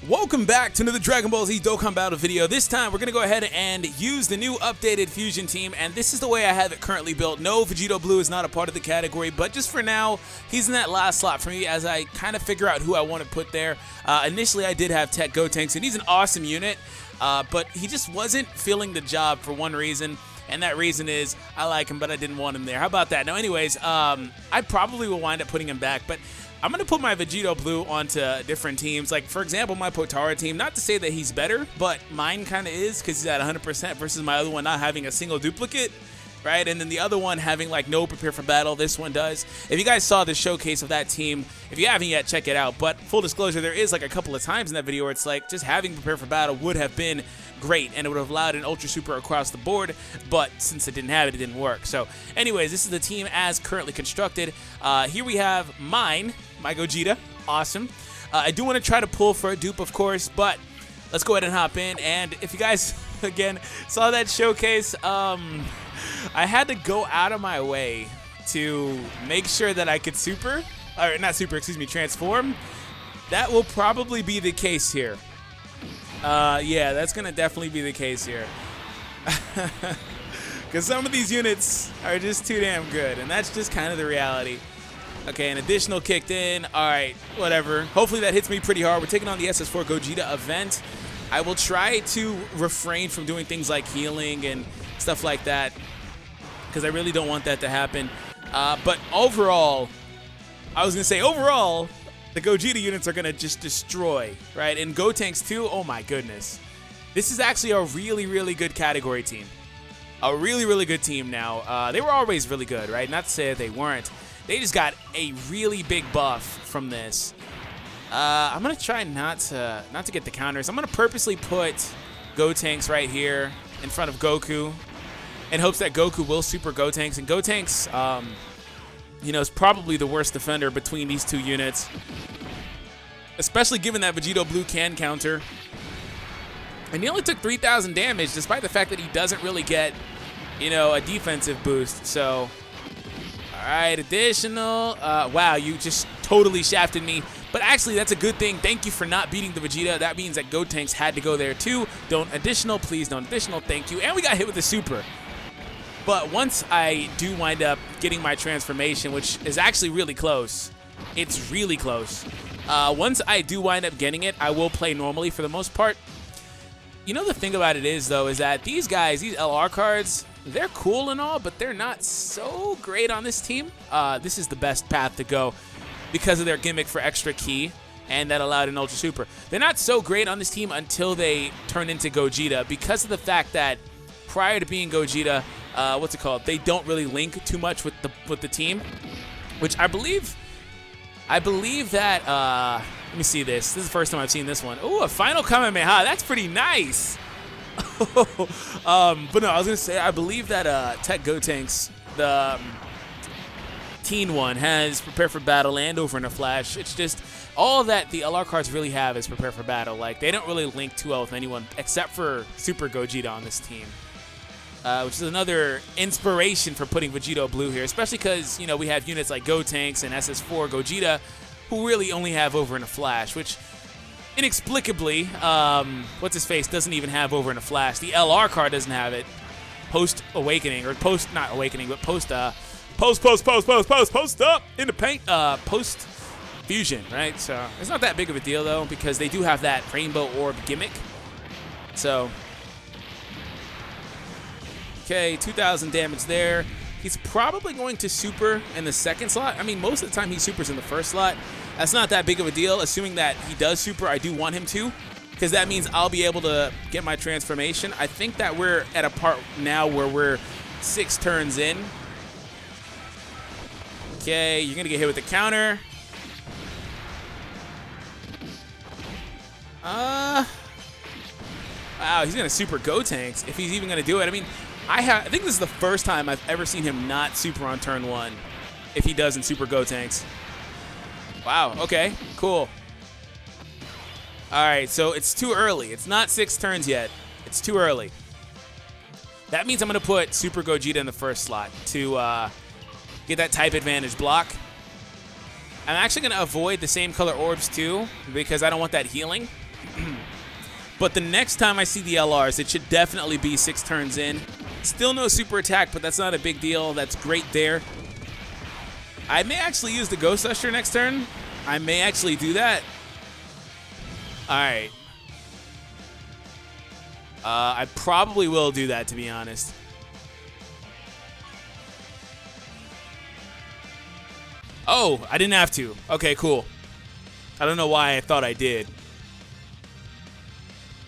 Welcome back to another Dragon Ball Z Dokkan Battle video. This time we're going to go ahead and use the new updated Fusion team, and this is the way I have it currently built. No, Vegito Blue is not a part of the category, but just for now, he's in that last slot for me as I kind of figure out who I want to put there. Initially, I did have Tech Gotenks, and he's an awesome unit, but he just wasn't feeling the job for one reason. And that reason is I like him, but I didn't want him there. How about that? Now, anyways, I probably will wind up putting him back, but I'm going to put my Vegito Blue onto different teams. Like, for example, my Potara team. Not to say that he's better, but mine kind of is because he's at 100% versus my other one not having a single duplicate, right? And then the other one having, like, no prepare for battle. This one does. If you guys saw the showcase of that team, if you haven't yet, check it out. But full disclosure, there is, like, a couple of times in that video where it's like just having prepare for battle would have been great, and it would have allowed an Ultra Super across the board, but since it didn't have it, it didn't work. So anyways, this is the team as currently constructed. Here we have my Gogeta. Awesome. I do want to try to pull for a dupe, of course, but let's go ahead and hop in. And if you guys, again, saw that showcase, I had to go out of my way to make sure that I could transform. That will probably be the case here. Yeah, that's going to definitely be the case here. Because some of these units are just too damn good, and that's just kind of the reality. Okay, an additional kicked in. All right, whatever. Hopefully that hits me pretty hard. We're taking on the SS4 Gogeta event. I will try to refrain from doing things like healing and stuff like that, because I really don't want that to happen. But overall, the Gogeta units are going to just destroy, right? And Gotenks too, oh my goodness. This is actually a really, really good category team. A really, really good team now. They were always really good, right? Not to say that they weren't. They just got a really big buff from this. I'm going to try not to get the counters. I'm going to purposely put Gotenks right here in front of Goku in hopes that Goku will super Gotenks. And Gotenks, you know, is probably the worst defender between these two units, especially given that Vegito Blue can counter. And he only took 3,000 damage, despite the fact that he doesn't really get, you know, a defensive boost. So, all right, additional. Wow, you just totally shafted me. But actually, that's a good thing. Thank you for not beating the Vegeta. That means that Gotenks had to go there too. Don't additional, please don't additional. Thank you. And we got hit with the super. But once I do wind up getting my transformation, which is actually really close, it's really close. Once I do wind up getting it, I will play normally for the most part. You know, the thing about it is, though, is that these guys, these LR cards, they're cool and all, but they're not so great on this team. This is the best path to go because of their gimmick for extra ki, and that allowed an Ultra Super. They're not so great on this team until they turn into Gogeta because of the fact that prior to being Gogeta, they don't really link too much with the team, which I believe that, let me see this. This is the first time I've seen this one. Ooh, a final Kamehameha. That's pretty nice. But no, I was going to say, I believe that Tech Gotenks, the teen one, has Prepare for Battle and Over in a Flash. It's just all that the LR cards really have is Prepare for Battle. Like, they don't really link too well with anyone except for Super Gogeta on this team. Which is another inspiration for putting Vegito Blue here, especially because, you know, we have units like Gotenks and SS4 Gogeta who really only have Over in a Flash, which inexplicably, what's-his-face doesn't even have Over in a Flash. The LR card doesn't have it post-Awakening, or not Awakening, but post-up in the paint, post-Fusion, right? So it's not that big of a deal, though, because they do have that Rainbow Orb gimmick. So okay, 2,000 damage there. He's probably going to super in the second slot. I mean, most of the time he supers in the first slot. That's not that big of a deal. Assuming that he does super, I do want him to, because that means I'll be able to get my transformation. I think that we're at a part now where we're 6 turns in. Okay, you're going to get hit with the counter. Wow, he's going to super Gotenks if he's even going to do it. I mean, I think this is the first time I've ever seen him not super on turn 1 if he doesn't super Gotenks. Wow, okay, cool. All right, so it's too early. It's not 6 turns yet. It's too early. That means I'm going to put Super Gogeta in the first slot to get that type advantage block. I'm actually going to avoid the same color orbs too because I don't want that healing. But the next time I see the LRs, it should definitely be 6 turns in. Still no super attack, but that's not a big deal. That's great there. I may actually use the Ghost Usher next turn. I may actually do that. All right. I probably will do that, to be honest. Oh, I didn't have to. Okay, cool. I don't know why I thought I did.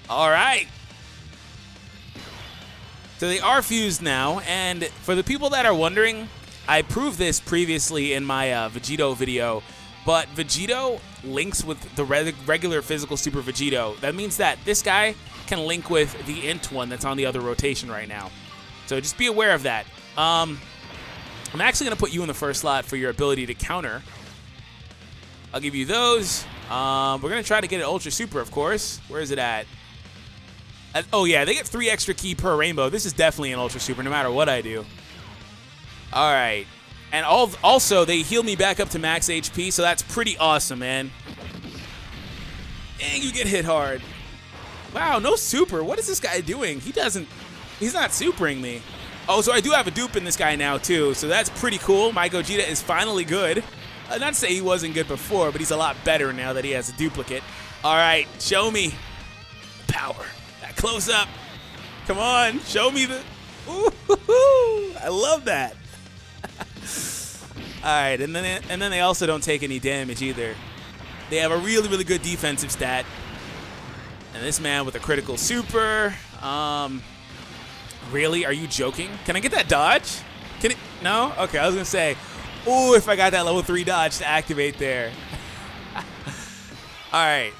All right. So they are fused now, and for the people that are wondering, I proved this previously in my Vegito video, but Vegito links with the regular physical Super Vegito. That means that this guy can link with the Int one that's on the other rotation right now. So just be aware of that. I'm actually going to put you in the first slot for your ability to counter. I'll give you those. We're going to try to get an Ultra Super, of course. Where is it at? Oh, yeah, they get 3 extra ki per rainbow. This is definitely an Ultra Super no matter what I do. All right. And also, they heal me back up to max HP, so that's pretty awesome, man. Dang, you get hit hard. Wow, no super. What is this guy doing? He's not supering me. Oh, so I do have a dupe in this guy now, too, so that's pretty cool. My Gogeta is finally good. Not to say he wasn't good before, but he's a lot better now that he has a duplicate. All right, show me power. That close up. Come on, show me the... Ooh, I love that. All right, and then they also don't take any damage either. They have a really, really good defensive stat. And this man with a critical super. Really? Are you joking? Can I get that dodge? Can it? No? Okay, I was going to say, ooh, if I got that level 3 dodge to activate there. All right.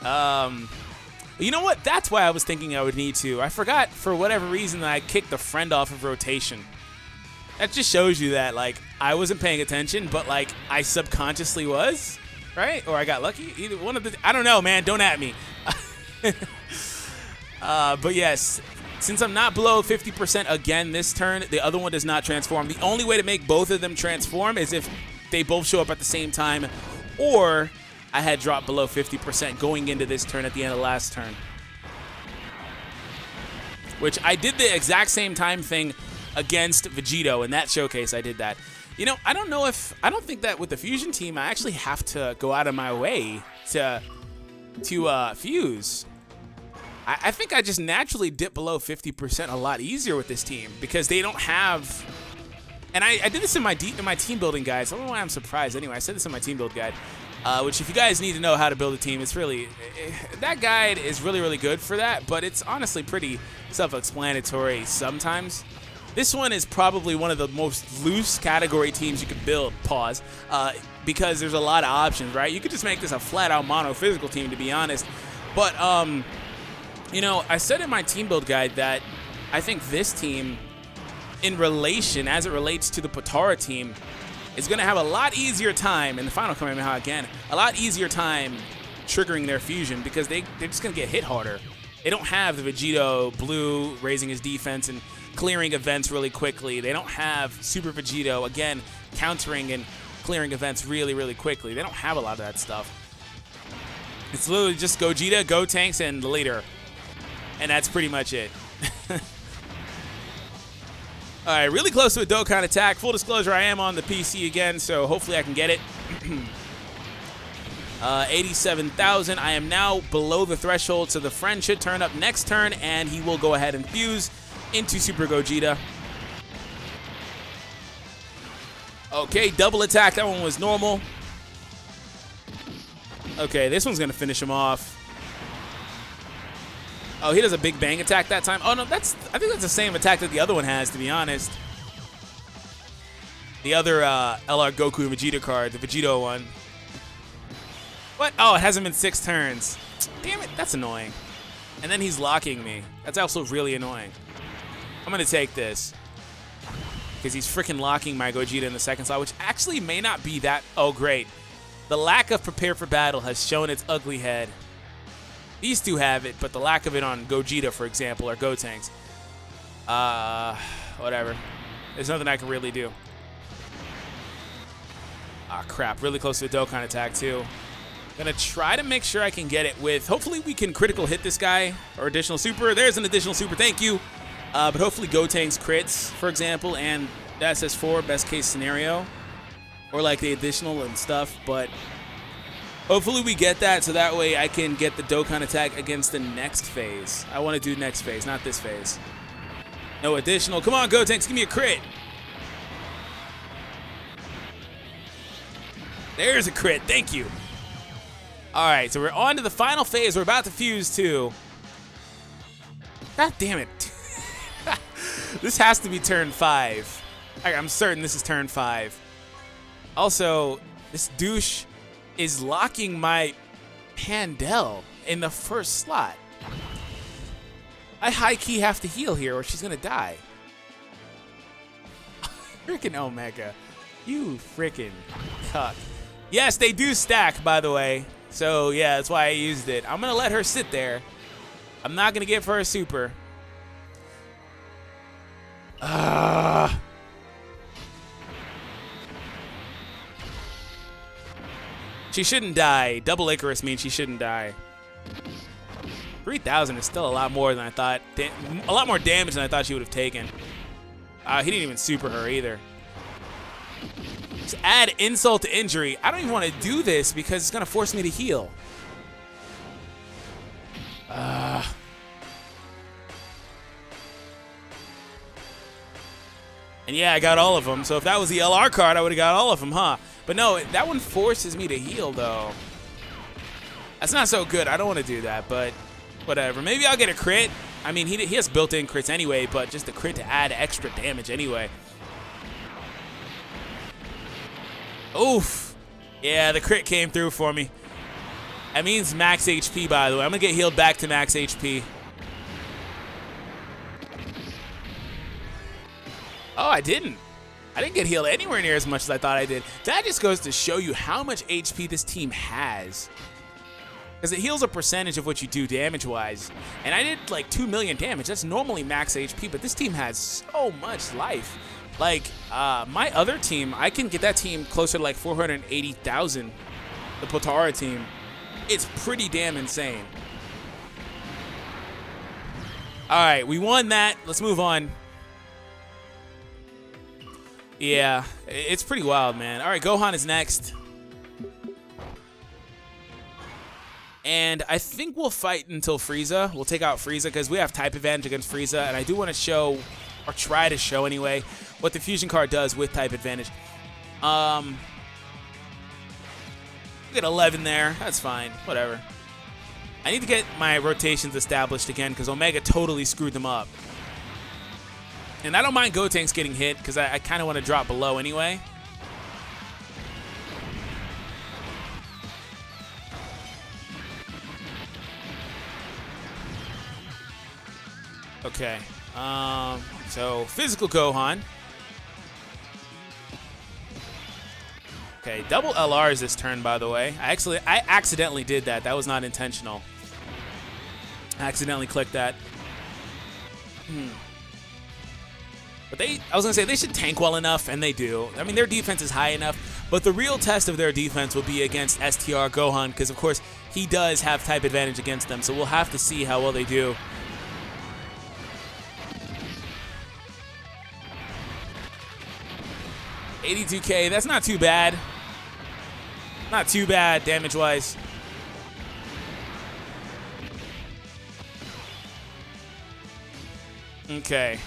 You know what? That's why I was thinking I would need to. I forgot, for whatever reason, that I kicked the friend off of rotation. That just shows you that, like, I wasn't paying attention, but, like, I subconsciously was, right? Or I got lucky. Either one of the... I don't know, man. Don't at me. But, yes, since I'm not below 50% again this turn, the other one does not transform. The only way to make both of them transform is if they both show up at the same time, or I had dropped below 50% going into this turn at the end of last turn. Which I did the exact same time thing against Vegito. In that showcase, I did that. You know, I don't think that with the Fusion team, I actually have to go out of my way to fuse. I think I just naturally dip below 50% a lot easier with this team because they don't have... And I did this in my team building guide. So I don't know why I'm surprised. Anyway, I said this in my team build guide, which if you guys need to know how to build a team, it's really... that guide is really, really good for that, but it's honestly pretty self-explanatory sometimes. This one is probably one of the most loose category teams you could build, pause, because there's a lot of options, right? You could just make this a flat-out mono physical team, to be honest. But, you know, I said in my team build guide that I think this team, in relation, as it relates to the Potara team, is going to have a lot easier time, in the final Kamehameha again, a lot easier time triggering their fusion because they're just going to get hit harder. They don't have the Vegito Blue raising his defense and clearing events really quickly. They don't have Super Vegito, again, countering and clearing events really, really quickly. They don't have a lot of that stuff. It's literally just Gogeta, Gotenks, and the leader. And that's pretty much it. All right, really close to a Dokkan attack. Full disclosure, I am on the PC again, so hopefully I can get it. 87,000. I am now below the threshold, so the friend should turn up next turn, and he will go ahead and fuse into Super Gogeta. Okay, double attack. That one was normal. Okay, this one's going to finish him off. Oh, he does a big bang attack that time. Oh, no, I think that's the same attack that the other one has, to be honest. The other LR Goku Vegeta card, the Vegito one. What? Oh, it hasn't been 6 turns. Damn it, that's annoying. And then he's locking me. That's also really annoying. I'm going to take this. Because he's freaking locking my Gogeta in the second slot, which actually may not be that... Oh, great. The lack of prepare for battle has shown its ugly head. These two have it, but the lack of it on Gogeta, for example, or Gotenks. Whatever. There's nothing I can really do. Ah, crap. Really close to a Dokkan attack, too. Gonna try to make sure I can get it with, hopefully we can critical hit this guy, or additional super. There's an additional super, thank you. But hopefully Gotenks crits, for example, and the SS4, best case scenario. Or like the additional and stuff, but hopefully we get that so that way I can get the Dokkan attack against the next phase. I want to do next phase, not this phase. No additional, come on Gotenks, give me a crit. There's a crit, thank you. All right, so we're on to the final phase. We're about to fuse too. God damn it. This has to be turn 5. I'm certain this is turn 5. Also, this douche is locking my Pandel in the first slot. I high-key have to heal here or she's gonna die. Freaking Omega. You freaking cuck. Yes, they do stack, by the way. So, yeah, that's why I used it. I'm going to let her sit there. I'm not going to give her a super. She shouldn't die. Double Icarus means she shouldn't die. 3,000 is still a lot more than I thought. A lot more damage than I thought she would have taken. He didn't even super her either. Just add insult to injury. I don't even want to do this because it's going to force me to heal. And yeah, I got all of them. So if that was the LR card, I would have got all of them, huh? But no, that one forces me to heal, though. That's not so good. I don't want to do that, but whatever. Maybe I'll get a crit. I mean, he has built-in crits anyway, but just a crit to add extra damage anyway. Oof. Yeah, the crit came through for me. That means max HP, by the way. I'm going to get healed back to max HP. Oh, I didn't. I didn't get healed anywhere near as much as I thought I did. That just goes to show you how much HP this team has. Because it heals a percentage of what you do damage-wise. And I did like 2 million damage. That's normally max HP, but this team has so much life. Like, my other team, I can get that team closer to like 480,000. The Potara team. It's pretty damn insane. All right, we won that. Let's move on. Yeah, it's pretty wild, man. All right, Gohan is next. And I think we'll fight until Frieza. We'll take out Frieza because we have type advantage against Frieza. And I do want to show, or try to show anyway, what the fusion card does with type advantage. We get 11 there. That's fine. Whatever. I need to get my rotations established again because Omega totally screwed them up. And I don't mind Gotenks getting hit because I kind of want to drop below anyway. Okay. So physical Gohan. Okay, double LRs this turn, by the way. I accidentally did that. That was not intentional. I accidentally clicked that. But I was going to say, they should tank well enough, and they do. I mean, their defense is high enough, but the real test of their defense will be against STR Gohan, because, of course, he does have type advantage against them, so we'll have to see how well they do. $82K, that's not too bad. Not too bad, damage-wise. Okay.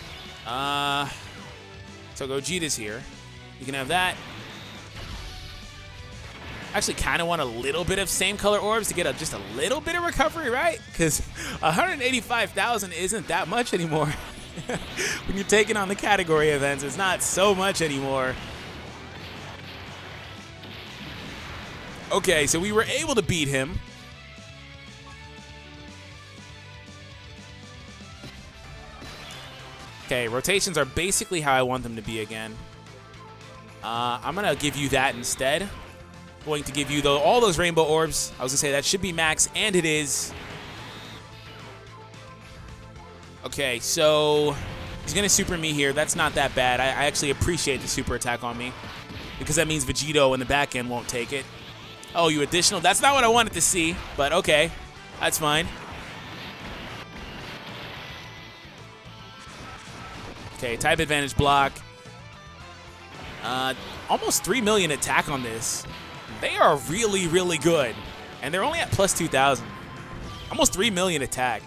So Gogeta's here. You can have that. Actually, kind of want a little bit of same color orbs to get just a little bit of recovery, right? Because 185,000 isn't that much anymore. When you're taking on the category events, it's not so much anymore. Okay, so we were able to beat him. Okay, rotations are basically how I want them to be again. I'm going to give you that instead. Going to give you all those rainbow orbs. I was going to say that should be max, and it is. Okay, so he's going to super me here. That's not that bad. I actually appreciate the super attack on me because that means Vegito in the back end won't take it. Oh, you additional? That's not what I wanted to see, but okay. That's fine. Okay, type advantage block. Almost 3 million attack on this. They are really, really good. And they're only at plus 2,000. Almost 3 million attack.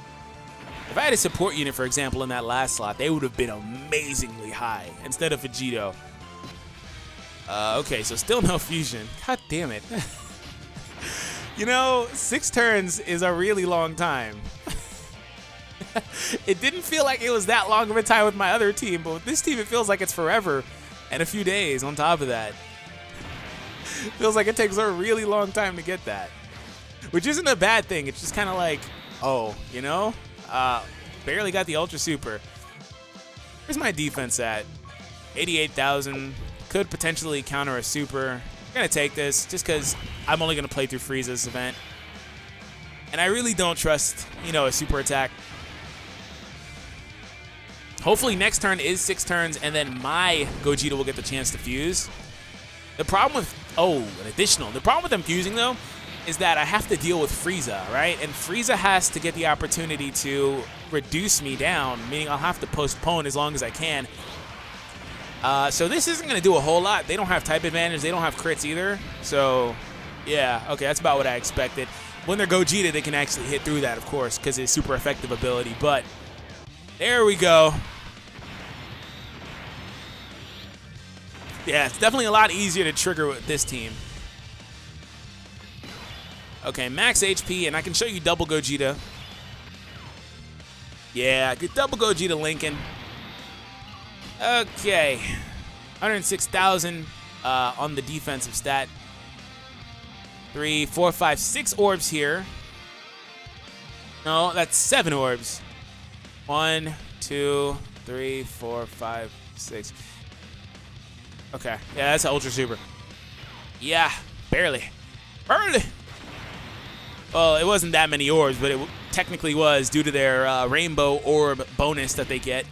If I had a support unit, for example, in that last slot, they would have been amazingly high instead of Vegito. Okay, so still no fusion. God damn it. You know, 6 turns is a really long time. It didn't feel like it was that long of a time with my other team, but with this team, it feels like it's forever and a few days on top of that. Feels like it takes a really long time to get that, which isn't a bad thing. It's just kind of like, oh, you know, barely got the Ultra Super. Where's my defense at? 88,000. Could potentially counter a super. I'm going to take this just because I'm only going to play through Frieza this event. And I really don't trust, you know, a super attack. Hopefully next turn is 6 turns, and then my Gogeta will get the chance to fuse. The problem with, an additional. The problem with them fusing, though, is that I have to deal with Frieza, right? And Frieza has to get the opportunity to reduce me down, meaning I'll have to postpone as long as I can. So this isn't going to do a whole lot. They don't have type advantage. They don't have crits either. So, yeah, okay, that's about what I expected. When they're Gogeta, they can actually hit through that, of course, because it's super effective ability. But there we go. Yeah, it's definitely a lot easier to trigger with this team. Okay, max HP, and I can show you double Gogeta. Yeah, good double Gogeta Lincoln. Okay, 106,000 on the defensive stat. 3, 4, 5, 6 orbs here. No, that's 7 orbs. 1, 2, 3, 4, 5, 6. Okay, yeah, that's an Ultra Super. Yeah, barely. Barely. Well, it wasn't that many orbs, but it technically was due to their rainbow orb bonus that they get.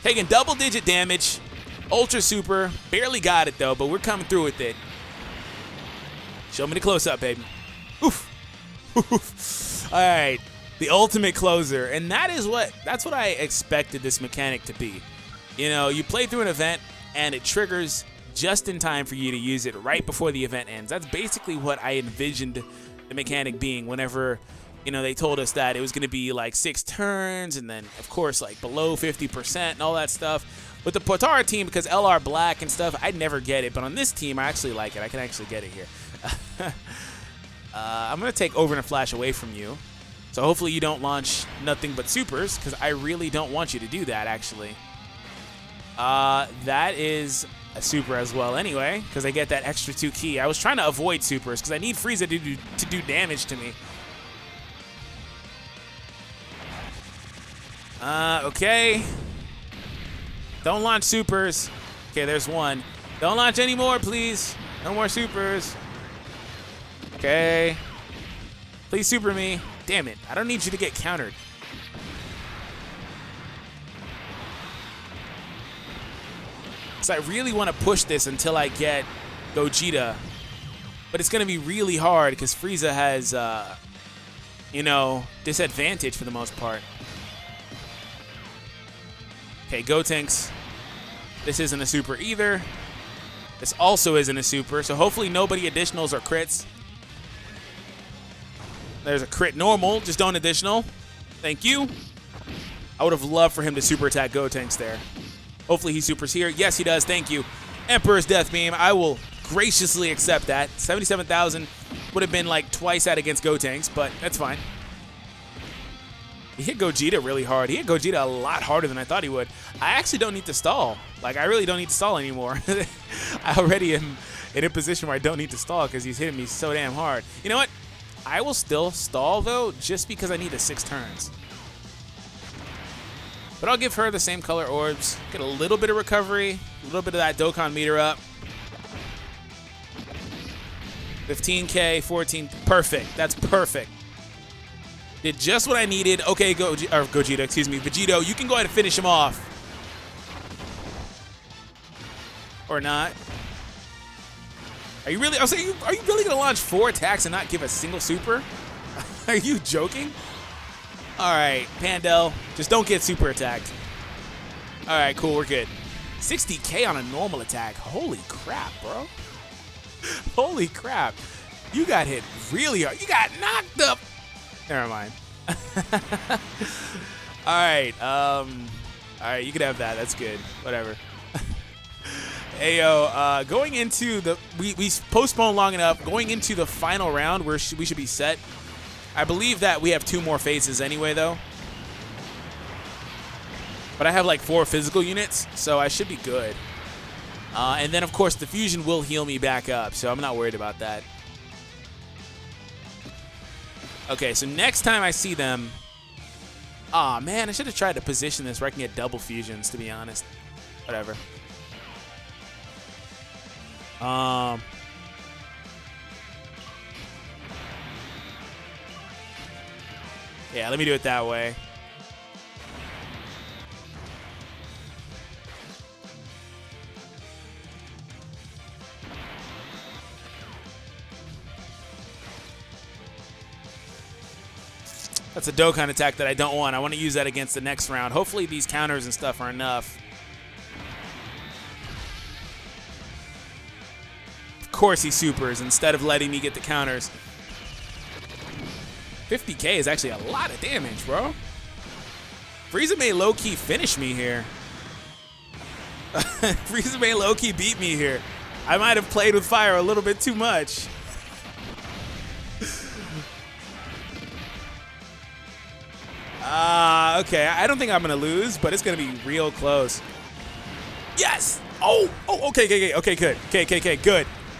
Taking double-digit damage. Ultra Super. Barely got it, though, but we're coming through with it. Show me the close-up, baby. Oof. Oof. All right. The ultimate closer. And that's what I expected this mechanic to be. You know, you play through an event, and it triggers just in time for you to use it right before the event ends. That's basically what I envisioned the mechanic being whenever, you know, they told us that it was going to be like 6 turns and then, of course, like below 50% and all that stuff. With the Potara team, because LR Black and stuff, I'd never get it. But on this team, I actually like it. I can actually get it here. I'm going to take Over and a Flash away from you. So hopefully you don't launch nothing but supers, because I really don't want you to do that, actually. That is a super as well anyway, because I get that extra 2 key. I was trying to avoid supers, because I need Frieza to do damage to me. Okay. Don't launch supers. Okay, there's 1. Don't launch any more, please. No more supers. Okay. Please super me. Damn it. I don't need you to get countered. So I really want to push this until I get Gogeta. But it's going to be really hard because Frieza has, you know, disadvantage for the most part. Okay, Gotenks. This isn't a super either. This also isn't a super, so hopefully nobody additionals or crits. There's a crit normal, just don't additional. Thank you. I would have loved for him to super attack Gotenks there. Hopefully he supers here. Yes, he does. Thank you. Emperor's Death Beam. I will graciously accept that. 77,000 would have been like twice that against Gotenks, but that's fine. He hit Gogeta really hard. He hit Gogeta a lot harder than I thought he would. I actually don't need to stall. Like, I really don't need to stall anymore. I already am in a position where I don't need to stall because he's hitting me so damn hard. You know what? I will still stall, though, just because I need the 6 turns. But I'll give her the same color orbs. Get a little bit of recovery. A little bit of that Dokkan meter up. 15K, 14. Perfect. That's perfect. Did just what I needed. Okay, Gogeta, excuse me. Vegito, you can go ahead and finish him off. Or not. Are you really? I was saying, are you really gonna launch 4 attacks and not give a single super? Are you joking? All right, Pandel, just don't get super attacked. All right, cool, we're good. 60K on a normal attack. Holy crap, bro. Holy crap. You got hit really hard. You got knocked up. Never mind. All right, you could have that. That's good. Whatever. Ayo, going into the we postponed long enough. Going into the final round where we should be set. I believe that we have 2 more phases anyway, though. But I have like 4 physical units, so I should be good. And then, of course, the fusion will heal me back up, so I'm not worried about that. Okay, so next time I see them... Aw, man, I should have tried to position this where I can get double fusions, to be honest. Whatever. Yeah, let me do it that way. That's a Dokkan attack that I don't want. I want to use that against the next round. Hopefully these counters and stuff are enough. Of course he supers instead of letting me get the counters. 50K is actually a lot of damage, bro. Frieza may low-key finish me here. Frieza may low-key beat me here. I might have played with fire a little bit too much. Okay, I don't think I'm gonna lose, but it's gonna be real close. Yes! Oh, okay, good.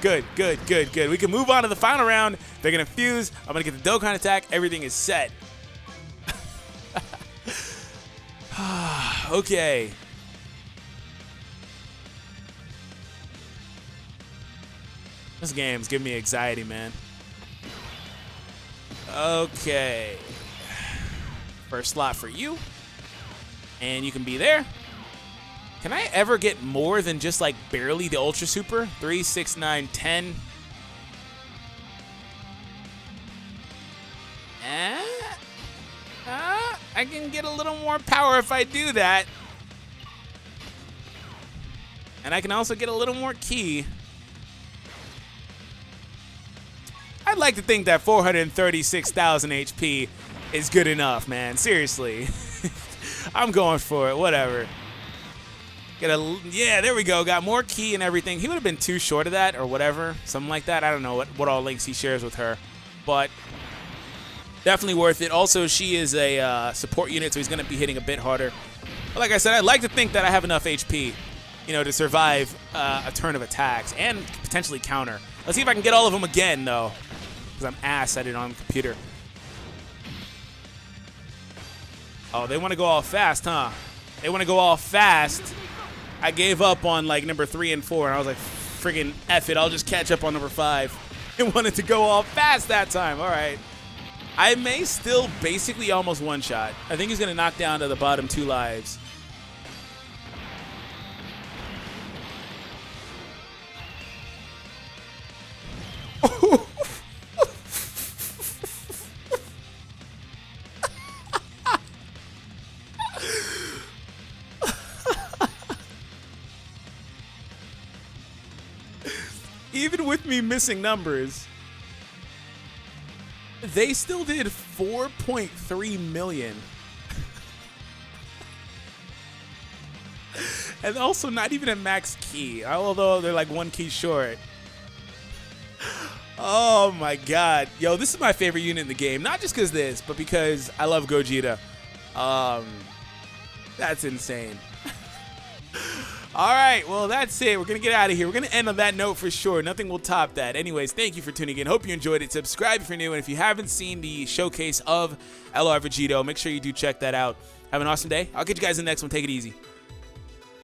Good. We can move on to the final round. They're gonna fuse. I'm gonna get the Dokkan attack. Everything is set. Okay. This game's giving me anxiety, man. Okay. First slot for you. And you can be there. Can I ever get more than just like barely the Ultra Super? 3, 6, 9, 10. I can get a little more power if I do that. And I can also get a little more ki. I'd like to think that 436,000 HP is good enough, man. Seriously. I'm going for it. Whatever. Yeah, there we go. Got more ki and everything. He would have been too short of that or whatever. Something like that. I don't know what all links he shares with her. But definitely worth it. Also, she is a support unit, so he's going to be hitting a bit harder. But like I said, I'd like to think that I have enough HP, you know, to survive a turn of attacks and potentially counter. Let's see if I can get all of them again, though, because I'm ass at it on the computer. Oh, they want to go all fast, huh? They want to go all fast. I gave up on, like, number 3 and 4, and I was like, friggin' F it. I'll just catch up on number 5. It wanted to go all fast that time. All right. I may still basically almost one-shot. I think he's going to knock down to the bottom 2 lives. Even with me missing numbers, they still did 4.3 million. And also not even a max ki, although they're like 1 ki short. Oh my god. Yo, this is my favorite unit in the game. Not just because this, but because I love Gogeta. That's insane. All right, well, that's it. We're going to get out of here. We're going to end on that note for sure. Nothing will top that. Anyways, thank you for tuning in. Hope you enjoyed it. Subscribe if you're new. And if you haven't seen the showcase of LR Vegito, make sure you do check that out. Have an awesome day. I'll catch you guys in the next one. Take it easy.